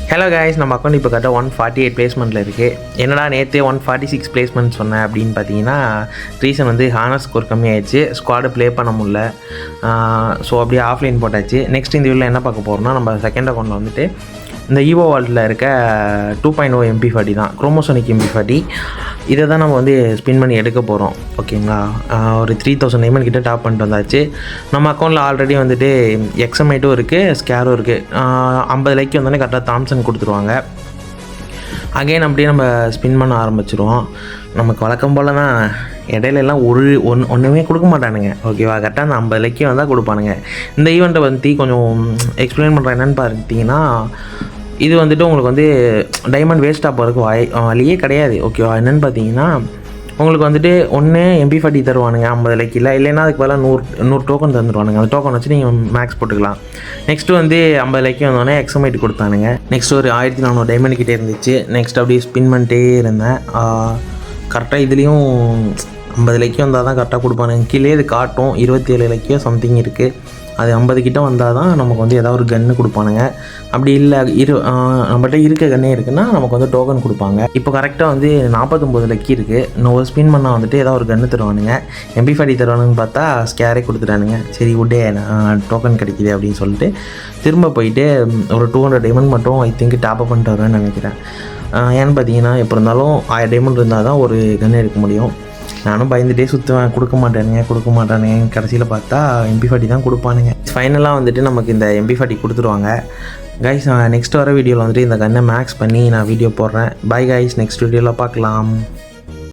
Hello guys, நம்ம account இப்போ கரெக்டாக 148 பிளேஸ்மெண்ட்டில் இருக்குது. என்னடா நேற்றே 146 பிளேஸ்மெண்ட் சொன்னேன் அப்படின்னு பார்த்தீங்கன்னா, ரீசன் வந்து ஹானர் ஸ்கோர் கம்மியாயிடுச்சு, ஸ்குவாடு ப்ளே பண்ண முடியல. ஸோ அப்படியே ஆஃப்லைன் போட்டாச்சு. நெக்ஸ்ட் இந்த வீடியோவில் என்ன பார்க்க போகிறோம்னா, நம்ம செகண்ட் அக்கௌண்ட்டில் வந்துட்டு இந்த ஈவோ வால்ட்டில் இருக்க 2.0 MP40 தான், குரோமோசோனிக் MP40. இதை தான் நம்ம வந்து ஸ்பின் பண்ணி எடுக்க போகிறோம். ஓகேங்களா, ஒரு 3000 டைமண்ட் கிட்ட டாப் பண்ணிட்டு வந்தாச்சு. நம்ம அக்கௌண்ட்டில் ஆல்ரெடி வந்துட்டு எக்ஸமைட்டும் இருக்குது, ஸ்கேரும் இருக்குது. 50 லைக் வந்தோடனே கரெக்டாக தாம்சன் கொடுத்துருவாங்க. அகைன் அப்படியே நம்ம ஸ்பின் பண்ண ஆரம்பிச்சிருவோம். நமக்கு வழக்கம் போல் தான், இடையிலலாம் ஒன்றுமே கொடுக்க மாட்டானுங்க. ஓகேவா, கரெக்டாக அந்த 50 லைக்கே வந்தால் கொடுப்பானுங்க. இந்த ஈவெண்ட்டை பற்றி கொஞ்சம் எக்ஸ்பிளைன் பண்ணுறேன். என்னென்னு பார்த்தீங்கன்னா, இது வந்துட்டு உங்களுக்கு வந்து டைமண்ட் வேஸ்ட்டாக போகிறதுக்கு வழியே கிடையாது. ஓகேவா, என்னென்னு பார்த்தீங்கன்னா, உங்களுக்கு வந்துட்டு ஒன்று MP40 தருவானுங்க 50 லைக், இல்லைன்னா அதுக்கு பதிலாக 100 டோக்கன் தந்துடுவானுங்க. அந்த டோக்கன் வச்சு நீங்கள் மேக்ஸ் போட்டுக்கலாம். நெக்ஸ்ட்டு வந்து 50 லைக்கே வந்தோடனே எக்ஸமைட் கொடுத்தானுங்க. நெக்ஸ்ட் ஒரு 1400 டைமண்ட் கிட்டே இருந்துச்சு. நெக்ஸ்ட் அப்படியே ஸ்பின் பண்ணிட்டே இருந்தேன். கரெக்டாக இதுலேயும் 50 லைக்கே வந்தால் தான் கரெக்டாக கொடுப்பானுங்க. கீழே இது காட்டும் 27 லைக்கோ சம்திங் இருக்குது. அது 50 கிட்ட வந்தால் தான் நமக்கு வந்து ஏதாவது ஒரு கன்று கொடுப்பானுங்க. அப்படி இல்லை நம்மகிட்ட இருக்க கன்னே இருக்குன்னா நமக்கு வந்து டோக்கன் கொடுப்பாங்க. இப்போ கரெக்டாக வந்து 49 லக்கி இருக்குது. இன்னும் ஒரு ஸ்பின் பண்ணால் வந்துட்டு ஏதாவது ஒரு கன்று தருவானுங்க. MP40 தருவானுன்னு பார்த்தா ஸ்கேரே கொடுத்துட்டானுங்க. சரி விட்டே, டோக்கன் கிடைக்கிது அப்படின்னு சொல்லிட்டு திரும்ப போயிட்டு ஒரு 200 டைமண்ட் மட்டும் ஐ திங்க் டாப்அப் பண்ணிட்டு வருவேன்னு நினைக்கிறேன். ஏன்னு பார்த்தீங்கன்னா, எப்போ இருந்தாலும் 1000 டைமண்ட் இருந்தால் தான் ஒரு கன்று எடுக்க முடியும். நானும் பயந்துகிட்டே சுற்றுவேன், கொடுக்க மாட்டானுங்க. கடைசியில் பார்த்தா MP40 தான் கொடுப்பானுங்க. ஃபைனலாக வந்துட்டு நமக்கு இந்த MP40 கொடுத்துருவாங்க. கைஸ், நெக்ஸ்ட் வர வீடியோவில் வந்துட்டு இந்த கன்னை மேக்ஸ் பண்ணி நான் வீடியோ போடுறேன். பை கைஸ், நெக்ஸ்ட் வீடியோவில் பார்க்கலாம்.